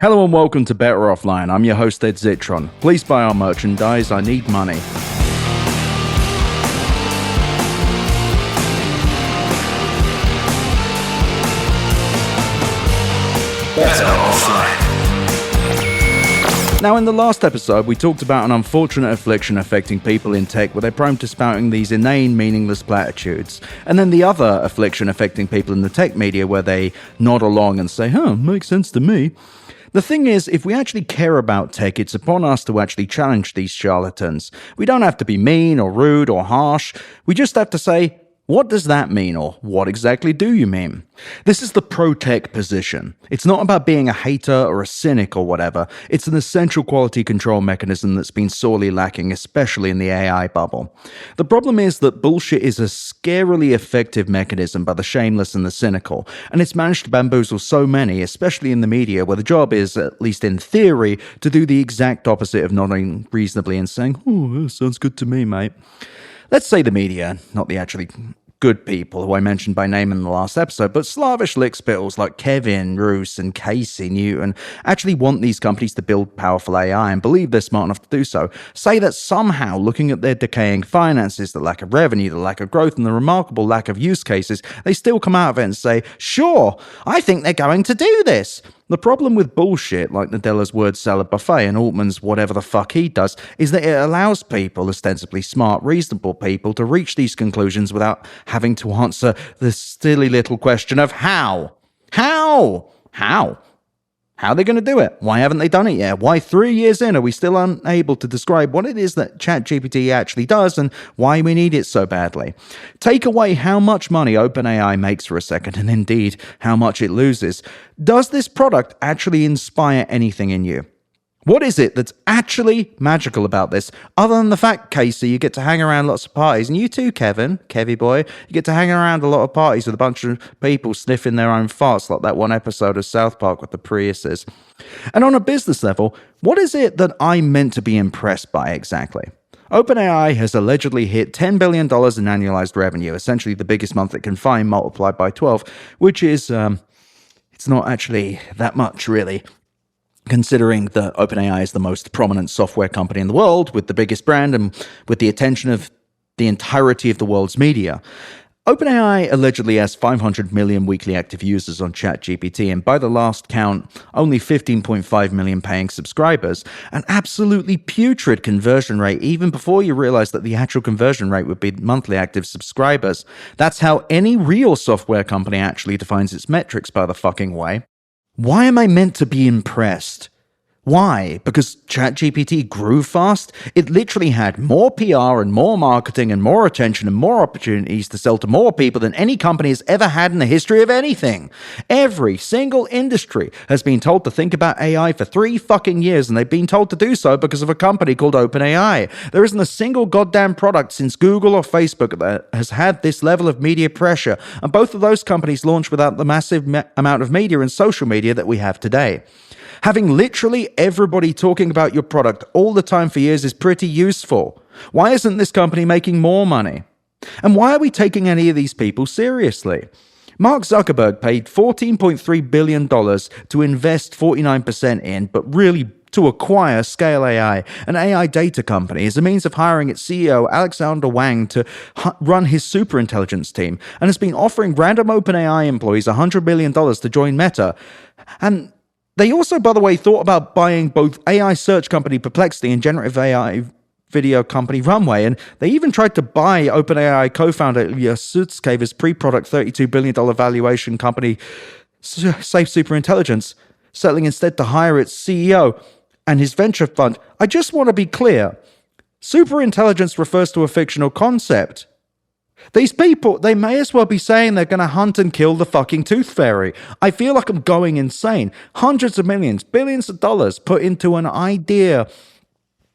Hello and welcome to Better Offline. I'm your host Ed Zitron. Please buy our merchandise. I need money. Better Offline. Now, in the last episode, we talked about an unfortunate affliction affecting people in tech where they're prone to spouting these inane, meaningless platitudes. And then the other affliction affecting people in the tech media where they nod along and say, makes sense to me. The thing is, if we actually care about tech, it's upon us to actually challenge these charlatans. We don't have to be mean or rude or harsh. We just have to say, what does that mean, or what exactly do you mean? This is the pro-tech position. It's not about being a hater or a cynic or whatever. It's an essential quality control mechanism that's been sorely lacking, especially in the AI bubble. The problem is that bullshit is a scarily effective mechanism by the shameless and the cynical, and it's managed to bamboozle so many, especially in the media, where the job is, at least in theory, to do the exact opposite of nodding reasonably and saying, that sounds good to me, mate. Let's say the media, not the actually good people who I mentioned by name in the last episode, but slavish lickspittles like Kevin, Roos, and Casey Newton actually want these companies to build powerful AI and believe they're smart enough to do so. Say that somehow, looking at their decaying finances, the lack of revenue, the lack of growth, and the remarkable lack of use cases, they still come out of it and say, sure, I think they're going to do this. The problem with bullshit, like Nadella's word salad buffet and Altman's whatever the fuck he does, is that it allows people, ostensibly smart, reasonable people, to reach these conclusions without having to answer the silly little question of how? How? How? How are they going to do it? Why haven't they done it yet? Why 3 years in are we still unable to describe what it is that ChatGPT actually does and why we need it so badly? Take away how much money OpenAI makes for a second, and indeed how much it loses. Does this product actually inspire anything in you? What is it that's actually magical about this? Other than the fact, Casey, you get to hang around lots of parties, and you too, Kevin, Kevy boy, you get to hang around a lot of parties with a bunch of people sniffing their own farts, like that one episode of South Park with the Priuses. And on a business level, what is it that I'm meant to be impressed by exactly? OpenAI has allegedly hit $10 billion in annualized revenue, essentially the biggest month it can find multiplied by 12, which is, it's not actually that much, really. Considering that OpenAI is the most prominent software company in the world, with the biggest brand and with the attention of the entirety of the world's media. OpenAI allegedly has 500 million weekly active users on ChatGPT, and by the last count, only 15.5 million paying subscribers. An absolutely putrid conversion rate, even before you realize that the actual conversion rate would be monthly active subscribers. That's how any real software company actually defines its metrics, by the fucking way. Why am I meant to be impressed? Why? Because ChatGPT grew fast? It literally had more PR and more marketing and more attention and more opportunities to sell to more people than any company has ever had in the history of anything. Every single industry has been told to think about AI for 3 fucking years, and they've been told to do so because of a company called OpenAI. There isn't a single goddamn product since Google or Facebook that has had this level of media pressure, and both of those companies launched without the massive amount of media and social media that we have today. Having literally everybody talking about your product all the time for years is pretty useful. Why isn't this company making more money? And why are we taking any of these people seriously? Mark Zuckerberg paid $14.3 billion to invest 49% in, but really to acquire Scale AI, an AI data company, as a means of hiring its CEO, Alexander Wang, to run his superintelligence team, and has been offering random OpenAI employees $100 million to join Meta. And they also, by the way, thought about buying both AI search company Perplexity and generative AI video company Runway, and they even tried to buy OpenAI co-founder Ilya Sutskever's pre-product $32 billion valuation company Safe Superintelligence, settling instead to hire its CEO and his venture fund. I just want to be clear. Superintelligence refers to a fictional concept. These people, they may as well be saying they're going to hunt and kill the fucking tooth fairy. I feel like I'm going insane. Hundreds of millions, billions of dollars put into an idea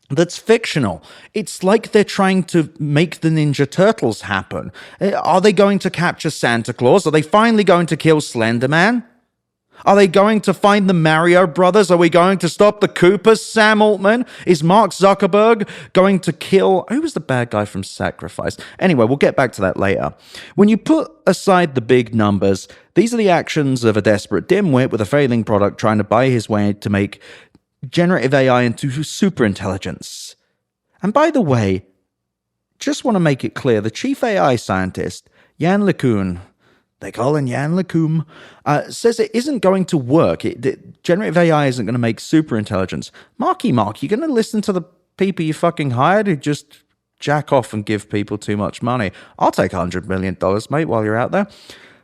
that's fictional. It's like they're trying to make the Ninja Turtles happen. Are they going to capture Santa Claus? Are they finally going to kill Slender Man? Are they going to find the Mario brothers? Are we going to stop the Coopers, Sam Altman? Is Mark Zuckerberg going to kill... Who was the bad guy from Sacrifice? Anyway, we'll get back to that later. When you put aside the big numbers, these are the actions of a desperate dimwit with a failing product trying to buy his way to make generative AI into superintelligence. And by the way, just want to make it clear, the chief AI scientist, Jan LeCun, they call him Jan LeCun, says it isn't going to work. Generative AI isn't going to make superintelligence. Marky Mark, you're going to listen to the people you fucking hired who just jack off and give people too much money. I'll take $100 million, mate, while you're out there.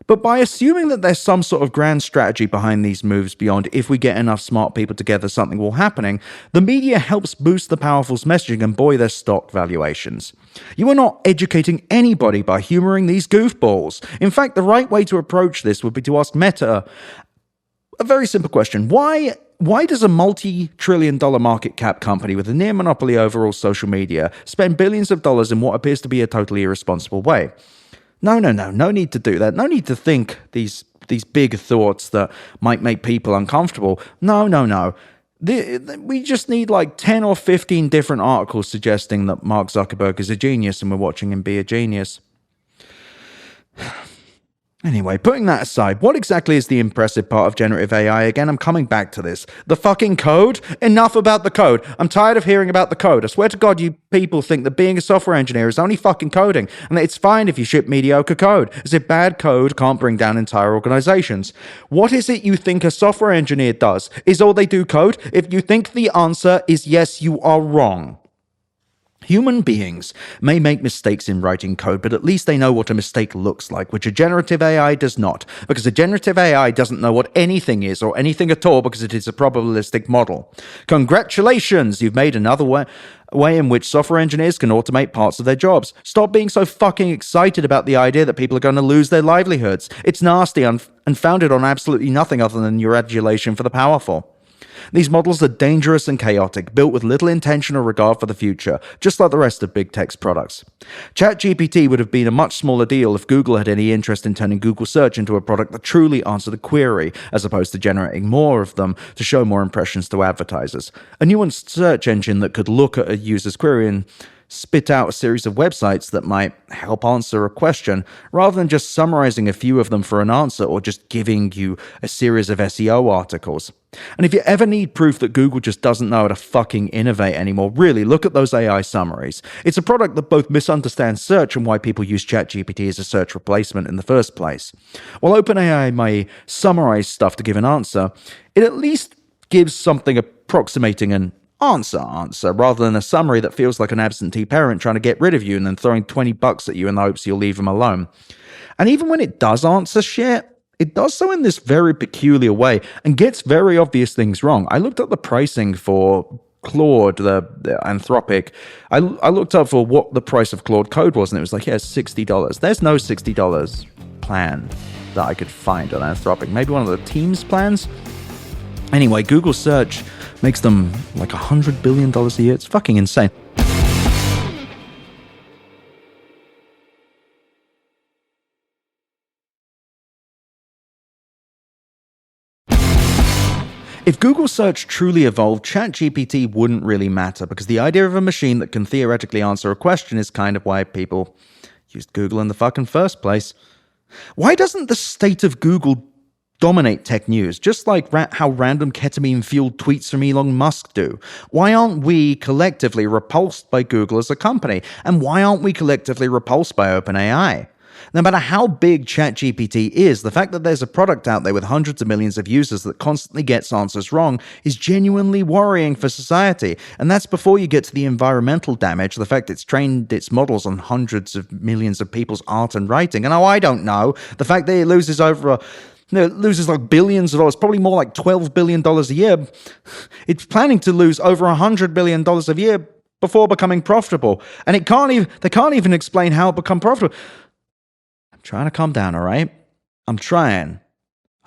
But by assuming that there's some sort of grand strategy behind these moves beyond if we get enough smart people together, something will happen, the media helps boost the powerful's messaging and buoy their stock valuations. You are not educating anybody by humoring these goofballs. In fact, the right way to approach this would be to ask Meta a very simple question. Why does a multi-trillion-dollar market cap company with a near monopoly over all social media spend billions of dollars in what appears to be a totally irresponsible way? No need to do that. No need to think these big thoughts that might make people uncomfortable. No. We just need like 10 or 15 different articles suggesting that Mark Zuckerberg is a genius and we're watching him be a genius. Anyway, putting that aside, what exactly is the impressive part of generative AI? Again, I'm coming back to this. The fucking code? Enough about the code. I'm tired of hearing about the code. I swear to God, you people think that being a software engineer is only fucking coding, and that it's fine if you ship mediocre code, as if bad code can't bring down entire organizations. What is it you think a software engineer does? Is all they do code? If you think the answer is yes, you are wrong. Human beings may make mistakes in writing code, but at least they know what a mistake looks like, which a generative AI does not, because a generative AI doesn't know what anything is or anything at all because it is a probabilistic model. Congratulations, you've made another way in which software engineers can automate parts of their jobs. Stop being so fucking excited about the idea that people are going to lose their livelihoods. It's nasty and founded on absolutely nothing other than your adulation for the powerful. These models are dangerous and chaotic, built with little intention or regard for the future, just like the rest of big tech's products. ChatGPT would have been a much smaller deal if Google had any interest in turning Google Search into a product that truly answered a query, as opposed to generating more of them to show more impressions to advertisers. A nuanced search engine that could look at a user's query and spit out a series of websites that might help answer a question, rather than just summarizing a few of them for an answer or just giving you a series of SEO articles. And if you ever need proof that Google just doesn't know how to fucking innovate anymore, really look at those AI summaries. It's a product that both misunderstands search and why people use ChatGPT as a search replacement in the first place. While OpenAI may summarize stuff to give an answer, it at least gives something approximating an answer rather than a summary that feels like an absentee parent trying to get rid of you and then throwing $20 at you in the hopes you'll leave them alone. And even when it does answer shit, it does so in this very peculiar way and gets very obvious things wrong. I looked up the pricing for Claude, the Anthropic. I looked up for what the price of Claude Code was, and it was like, $60. There's no $60 plan that I could find on Anthropic. Maybe one of the Teams plans? Anyway, Google Search makes them like $100 billion a year. It's fucking insane. If Google Search truly evolved, ChatGPT wouldn't really matter, because the idea of a machine that can theoretically answer a question is kind of why people used Google in the fucking first place. Why doesn't the state of Google dominate tech news, just like how random ketamine-fueled tweets from Elon Musk do? Why aren't we collectively repulsed by Google as a company? And why aren't we collectively repulsed by OpenAI? No matter how big ChatGPT is, the fact that there's a product out there with hundreds of millions of users that constantly gets answers wrong is genuinely worrying for society. And that's before you get to the environmental damage, the fact it's trained its models on hundreds of millions of people's art and writing. And I don't know, the fact that it loses loses like billions of dollars, probably more like $12 billion a year. It's planning to lose over $100 billion a year before becoming profitable. And they can't even explain how it become profitable. I'm trying to calm down, all right? I'm trying.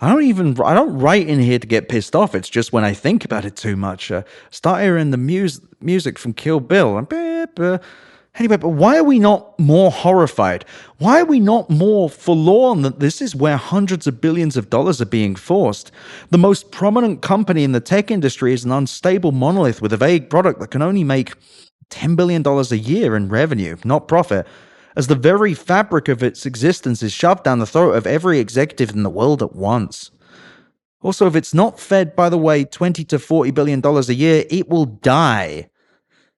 I don't write in here to get pissed off. It's just when I think about it too much. Start hearing the music from Kill Bill. Anyway, but why are we not more horrified? Why are we not more forlorn that this is where hundreds of billions of dollars are being forced? The most prominent company in the tech industry is an unstable monolith with a vague product that can only make $10 billion a year in revenue, not profit, as the very fabric of its existence is shoved down the throat of every executive in the world at once. Also, if it's not fed, by the way, $20 to $40 billion a year, it will die.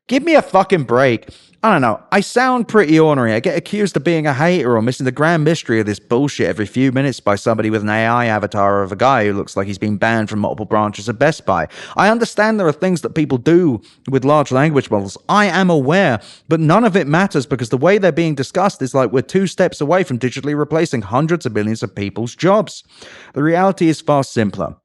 Give me a fucking break. I don't know. I sound pretty ornery. I get accused of being a hater or missing the grand mystery of this bullshit every few minutes by somebody with an AI avatar of a guy who looks like he's been banned from multiple branches of Best Buy. I understand there are things that people do with large language models. I am aware, but none of it matters because the way they're being discussed is like we're 2 steps away from digitally replacing hundreds of millions of people's jobs. The reality is far simpler.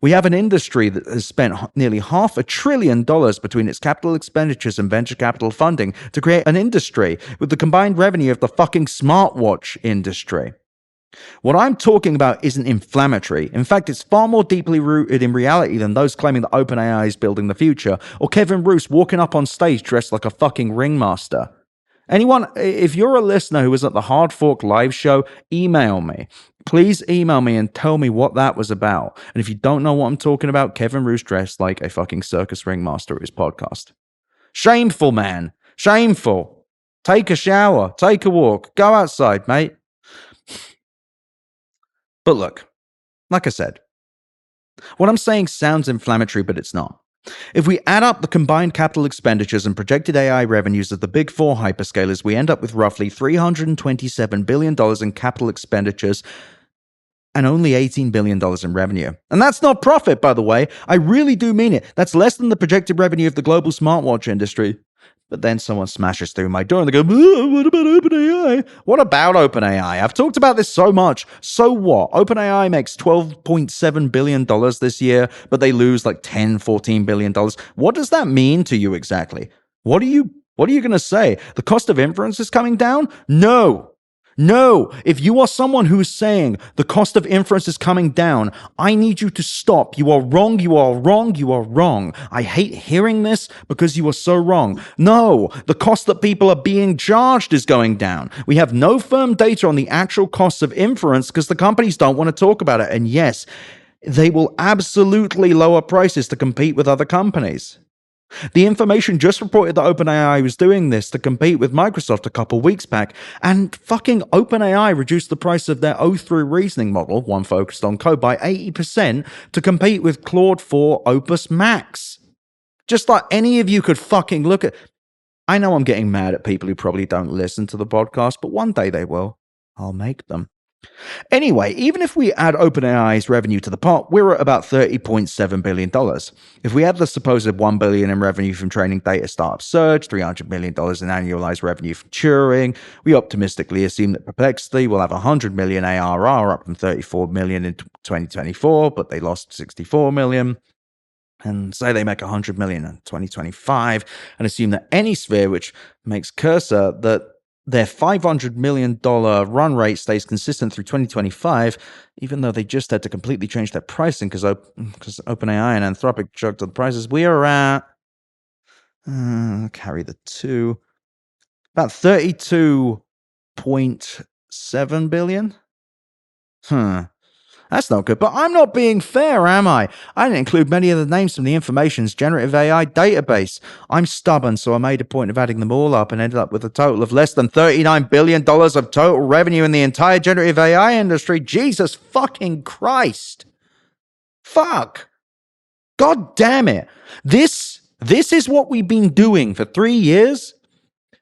We have an industry that has spent nearly $500 billion between its capital expenditures and venture capital funding to create an industry with the combined revenue of the fucking smartwatch industry. What I'm talking about isn't inflammatory. In fact, it's far more deeply rooted in reality than those claiming that OpenAI is building the future, or Kevin Roose walking up on stage dressed like a fucking ringmaster. Anyone, if you're a listener who was at the Hard Fork live show, email me. Please email me and tell me what that was about. And if you don't know what I'm talking about, Kevin Roose dressed like a fucking circus ringmaster at his podcast. Shameful, man. Shameful. Take a shower. Take a walk. Go outside, mate. But look, like I said, what I'm saying sounds inflammatory, but it's not. If we add up the combined capital expenditures and projected AI revenues of the big 4 hyperscalers, we end up with roughly $327 billion in capital expenditures and only $18 billion in revenue. And that's not profit, by the way. I really do mean it. That's less than the projected revenue of the global smartwatch industry. But then someone smashes through my door and they go, what about OpenAI? What about OpenAI? I've talked about this so much. So what? OpenAI makes $12.7 billion this year, but they lose like $10, $14 billion. What does that mean to you exactly? What are you going to say? The cost of inference is coming down? No, if you are someone who's saying the cost of inference is coming down, I need you to stop. You are wrong, you are wrong, you are wrong. I hate hearing this because you are so wrong. No, the cost that people are being charged is going down. We have no firm data on the actual costs of inference because the companies don't want to talk about it. And yes, they will absolutely lower prices to compete with other companies. The information just reported that OpenAI was doing this to compete with Microsoft a couple weeks back, and fucking OpenAI reduced the price of their O3 reasoning model, one focused on code, by 80% to compete with Claude 4 Opus Max. Just like any of you could fucking look at... I know I'm getting mad at people who probably don't listen to the podcast, but one day they will. I'll make them. Anyway, even if we add OpenAI's revenue to the pot, we're at about $30.7 billion. If we add the supposed $1 billion in revenue from training data startup Surge, $300 million in annualized revenue from Turing, we optimistically assume that Perplexity will have $100 million ARR, up from $34 million in 2024, but they lost $64 million. And say they make $100 million in 2025, and assume that AnySphere, which makes Cursor, that their $500 million run rate stays consistent through 2025, even though they just had to completely change their pricing because OpenAI and Anthropic chugged up the prices. We are at, carry the 2, about $32.7 billion. That's not good, but I'm not being fair, am I? I didn't include many of the names from the Information's generative AI database. I'm stubborn, so I made a point of adding them all up and ended up with a total of less than $39 billion of total revenue in the entire generative AI industry. Jesus fucking Christ. Fuck. God damn it. This is what we've been doing for 3 years?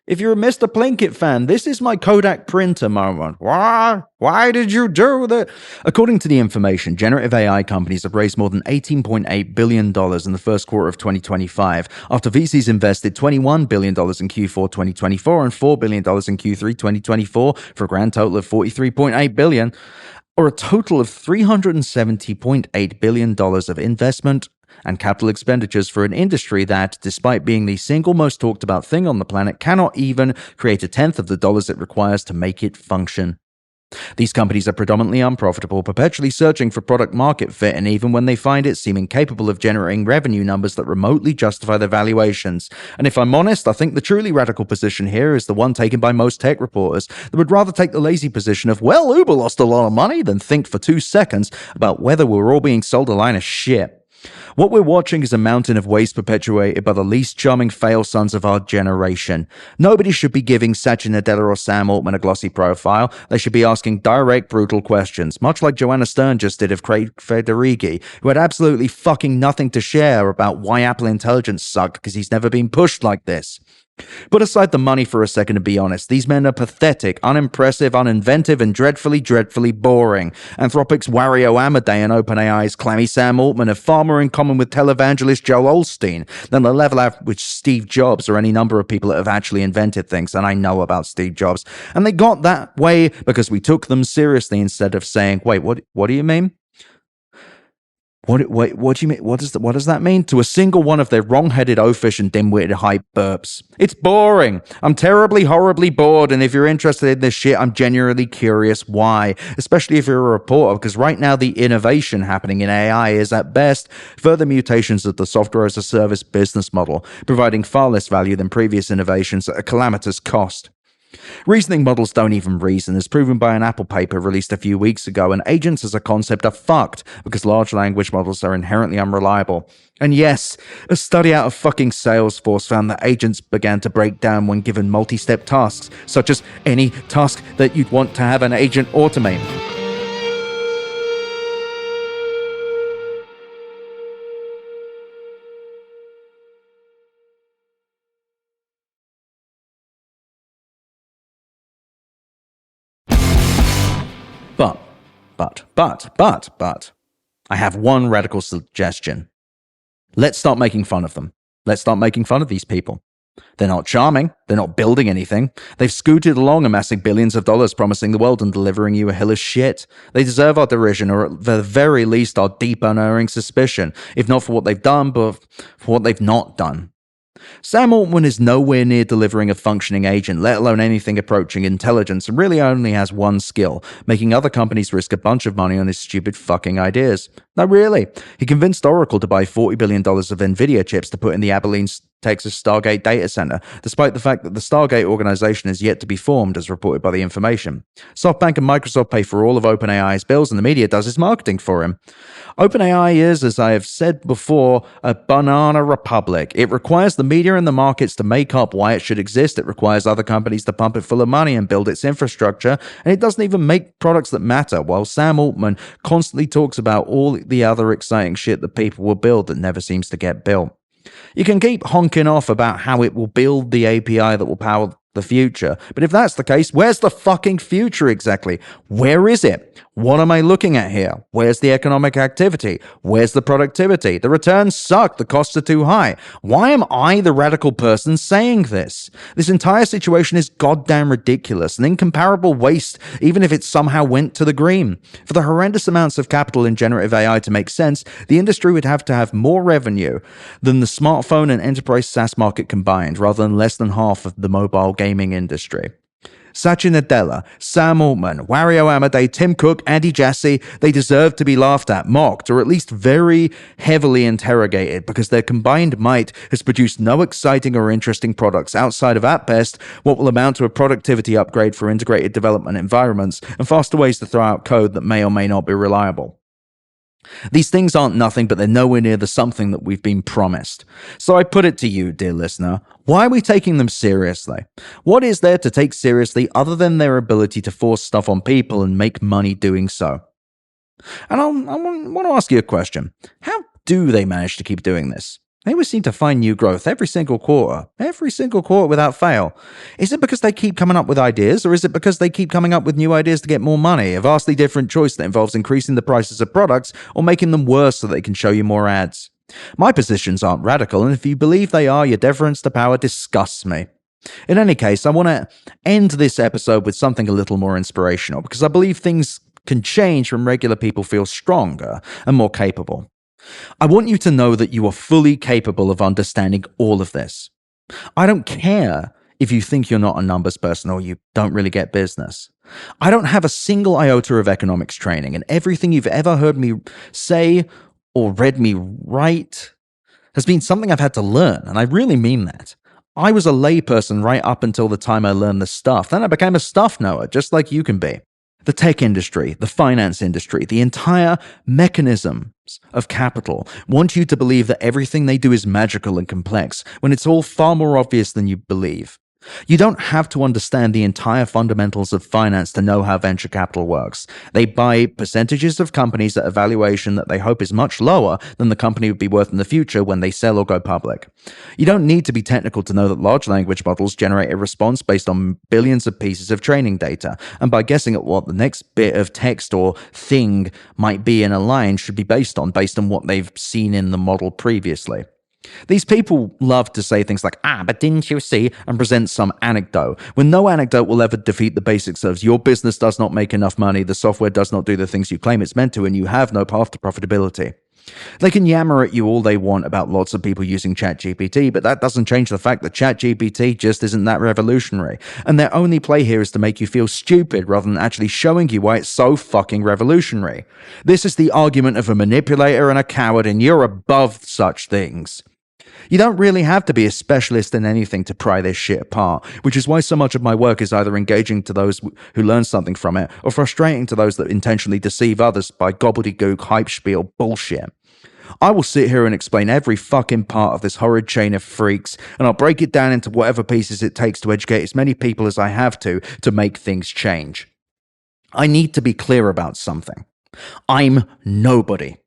If you're a Mr. Plinkett fan, this is my Kodak printer moment. Why did you do that? According to the Information, generative AI companies have raised more than $18.8 billion in the first quarter of 2025, after VCs invested $21 billion in Q4 2024 and $4 billion in Q3 2024, for a grand total of $43.8 billion, or a total of $370.8 billion of investment and capital expenditures for an industry that, despite being the single most talked about thing on the planet, cannot even create a tenth of the dollars it requires to make it function. These companies are predominantly unprofitable, perpetually searching for product market fit, and even when they find it, seem incapable of generating revenue numbers that remotely justify their valuations. And if I'm honest, I think the truly radical position here is the one taken by most tech reporters that would rather take the lazy position of, well, Uber lost a lot of money, than think for 2 seconds about whether we're all being sold a line of shit. What we're watching is a mountain of waste perpetuated by the least charming fail sons of our generation. Nobody should be giving Satya Nadella or Sam Altman a glossy profile. They should be asking direct, brutal questions, much like Joanna Stern just did of Craig Federighi, who had absolutely fucking nothing to share about why Apple Intelligence sucked because he's never been pushed like this. Put aside the money for a second and be honest. These men are pathetic, unimpressive, uninventive, and dreadfully, dreadfully boring. Anthropic's Wario Amadei and OpenAI's clammy Sam Altman have far more in common with televangelist Joel Osteen than the level at which Steve Jobs or any number of people that have actually invented things, and I know about Steve Jobs. And they got that way because we took them seriously instead of saying, wait, what do you mean? What do you mean? What does that mean? To a single one of their wrong-headed, oafish, and dim-witted hype burps. It's boring. I'm terribly, horribly bored, and if you're interested in this shit, I'm genuinely curious why. Especially if you're a reporter, because right now the innovation happening in AI is, at best, further mutations of the software-as-a-service business model, providing far less value than previous innovations at a calamitous cost. Reasoning models don't even reason, as proven by an Apple paper released a few weeks ago, and agents as a concept are fucked because large language models are inherently unreliable. And yes, a study out of fucking Salesforce found that agents began to break down when given multi-step tasks, such as any task that you'd want to have an agent automate. But, I have one radical suggestion. Let's start making fun of them. Let's start making fun of these people. They're not charming. They're not building anything. They've scooted along amassing billions of dollars, promising the world and delivering you a hill of shit. They deserve our derision, or at the very least our deep unerring suspicion, if not for what they've done, but for what they've not done. Sam Altman is nowhere near delivering a functioning agent, let alone anything approaching intelligence, and really only has one skill: making other companies risk a bunch of money on his stupid fucking ideas. No, really. He convinced Oracle to buy $40 billion of NVIDIA chips to put in the Abilene, Texas Stargate data center, despite the fact that the Stargate organization is yet to be formed, as reported by The Information. SoftBank and Microsoft pay for all of OpenAI's bills, and the media does his marketing for him. OpenAI is, as I have said before, a banana republic. It requires the media and the markets to make up why it should exist. It requires other companies to pump it full of money and build its infrastructure, and it doesn't even make products that matter, while Sam Altman constantly talks about all the other exciting shit that people will build that never seems to get built. You can keep honking off about how it will build the API that will power the future, but if that's the case, where's the fucking future exactly? Where is it? What am I looking at here? Where's the economic activity? Where's the productivity? The returns suck. The costs are too high. Why am I the radical person saying this? This entire situation is goddamn ridiculous, an incomparable waste, even if it somehow went to the green. For the horrendous amounts of capital in generative AI to make sense, the industry would have to have more revenue than the smartphone and enterprise SaaS market combined, rather than less than half of the mobile gaming industry. Satya Nadella, Sam Altman, Wario Amadei, Tim Cook, Andy Jassy, they deserve to be laughed at, mocked, or at least very heavily interrogated, because their combined might has produced no exciting or interesting products outside of, at best, what will amount to a productivity upgrade for integrated development environments and faster ways to throw out code that may or may not be reliable. These things aren't nothing, but they're nowhere near the something that we've been promised. So I put it to you, dear listener, why are we taking them seriously? What is there to take seriously other than their ability to force stuff on people and make money doing so? And I want to ask you a question. How do they manage to keep doing this? They always seem to find new growth every single quarter without fail. Is it because they keep coming up with ideas, or is it because they keep coming up with new ideas to get more money? A vastly different choice that involves increasing the prices of products or making them worse so they can show you more ads. My positions aren't radical, and if you believe they are, your deference to power disgusts me. In any case, I want to end this episode with something a little more inspirational, because I believe things can change when regular people feel stronger and more capable. I want you to know that you are fully capable of understanding all of this. I don't care if you think you're not a numbers person or you don't really get business. I don't have a single iota of economics training, and everything you've ever heard me say or read me write has been something I've had to learn, and I really mean that. I was a layperson right up until the time I learned this stuff. Then I became a stuff knower, just like you can be. The tech industry, the finance industry, the entire mechanisms of capital want you to believe that everything they do is magical and complex, when it's all far more obvious than you believe. You don't have to understand the entire fundamentals of finance to know how venture capital works. They buy percentages of companies at a valuation that they hope is much lower than the company would be worth in the future when they sell or go public. You don't need to be technical to know that large language models generate a response based on billions of pieces of training data, and by guessing at what the next bit of text or thing might be in a line should be based on what they've seen in the model previously. These people love to say things like, but didn't you see, and present some anecdote, when no anecdote will ever defeat the basics of your business does not make enough money, the software does not do the things you claim it's meant to, and you have no path to profitability. They can yammer at you all they want about lots of people using ChatGPT, but that doesn't change the fact that ChatGPT just isn't that revolutionary, and their only play here is to make you feel stupid rather than actually showing you why it's so fucking revolutionary. This is the argument of a manipulator and a coward, and you're above such things. You don't really have to be a specialist in anything to pry this shit apart, which is why so much of my work is either engaging to those who learn something from it, or frustrating to those that intentionally deceive others by gobbledygook, hype spiel bullshit. I will sit here and explain every fucking part of this horrid chain of freaks, and I'll break it down into whatever pieces it takes to educate as many people as I have to make things change. I need to be clear about something. I'm nobody.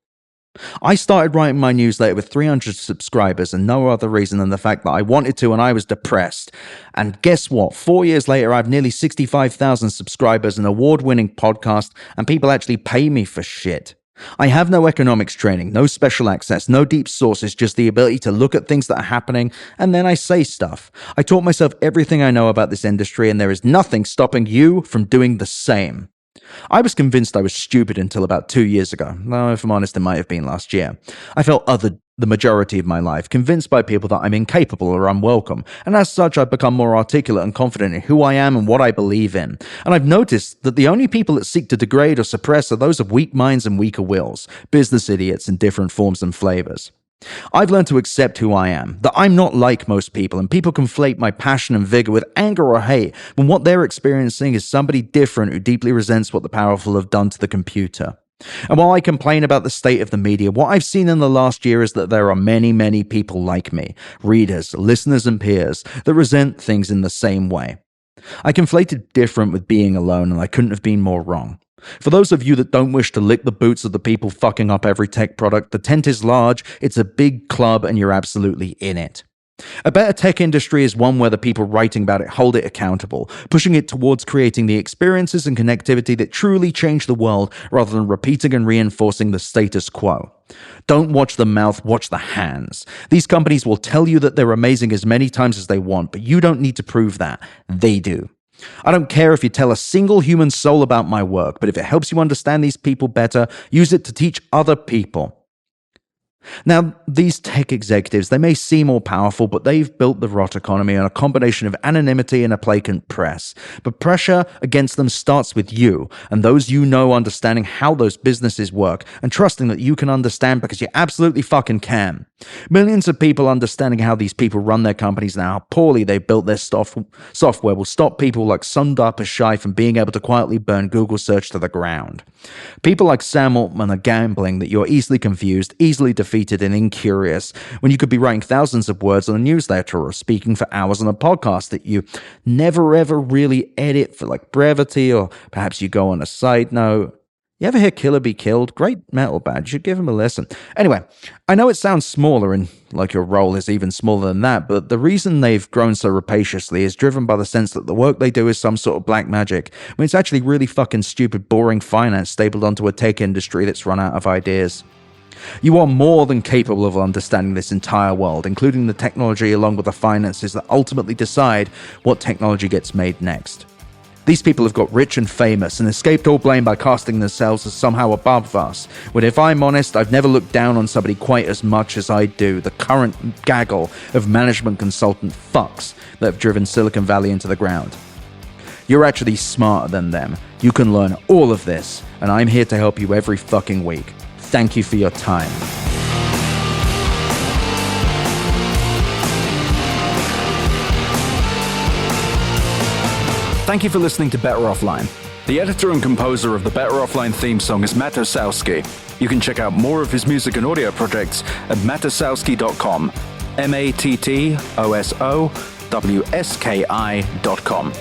I started writing my newsletter with 300 subscribers and no other reason than the fact that I wanted to and I was depressed. And guess what? 4 years later, I have nearly 65,000 subscribers, an award-winning podcast, and people actually pay me for shit. I have no economics training, no special access, no deep sources, just the ability to look at things that are happening, and then I say stuff. I taught myself everything I know about this industry, and there is nothing stopping you from doing the same. I was convinced I was stupid until about 2 years ago. Though, if I'm honest, it might have been last year. I felt othered the majority of my life, convinced by people that I'm incapable or unwelcome, and as such I've become more articulate and confident in who I am and what I believe in. And I've noticed that the only people that seek to degrade or suppress are those of weak minds and weaker wills, business idiots in different forms and flavors. I've learned to accept who I am, that I'm not like most people, and people conflate my passion and vigor with anger or hate when what they're experiencing is somebody different who deeply resents what the powerful have done to the computer. And while I complain about the state of the media, what I've seen in the last year is that there are many, many people like me, readers, listeners, and peers, that resent things in the same way. I conflated different with being alone, and I couldn't have been more wrong. For those of you that don't wish to lick the boots of the people fucking up every tech product, the tent is large, it's a big club, and you're absolutely in it. A better tech industry is one where the people writing about it hold it accountable, pushing it towards creating the experiences and connectivity that truly change the world rather than repeating and reinforcing the status quo. Don't watch the mouth, watch the hands. These companies will tell you that they're amazing as many times as they want, but you don't need to prove that. They do. I don't care if you tell a single human soul about my work, but if it helps you understand these people better, use it to teach other people. Now, these tech executives, they may seem more powerful, but they've built the rot economy on a combination of anonymity and a placant press. But pressure against them starts with you, and those you know understanding how those businesses work, and trusting that you can understand because you absolutely fucking can. Millions of people understanding how these people run their companies and how poorly they built their software will stop people like Sundar Pichai from being able to quietly burn Google search to the ground. People like Sam Altman are gambling that you're easily confused, easily defeated, and incurious, when you could be writing thousands of words on a newsletter or speaking for hours on a podcast that you never ever really edit for like brevity, or perhaps you go on a side note. You ever hear Killer Be Killed? Great metal band. You should give him a listen. Anyway, I know it sounds smaller and like your role is even smaller than that, but the reason they've grown so rapaciously is driven by the sense that the work they do is some sort of black magic, when it's actually really fucking stupid, boring finance stapled onto a tech industry that's run out of ideas. You are more than capable of understanding this entire world, including the technology along with the finances that ultimately decide what technology gets made next. These people have got rich and famous and escaped all blame by casting themselves as somehow above us. But if I'm honest, I've never looked down on somebody quite as much as I do the current gaggle of management consultant fucks that have driven Silicon Valley into the ground. You're actually smarter than them. You can learn all of this, and I'm here to help you every fucking week. Thank you for your time. Thank you for listening to Better Offline. The editor and composer of the Better Offline theme song is Matt Osowski. You can check out more of his music and audio projects at mattosowski.com. mattosowski.com.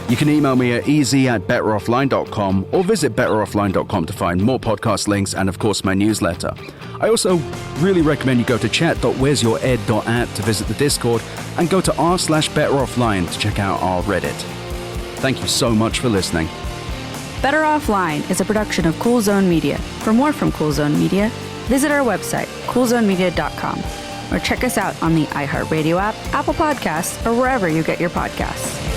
You can email me at easy@betteroffline.com or visit betteroffline.com to find more podcast links and, of course, my newsletter. I also really recommend you go to chat.wheresyoured.at to visit the Discord and go to r/betteroffline to check out our Reddit. Thank you so much for listening. Better Offline is a production of Cool Zone Media. For more from Cool Zone Media, visit our website, coolzonemedia.com, or check us out on the iHeart Radio app, Apple Podcasts, or wherever you get your podcasts.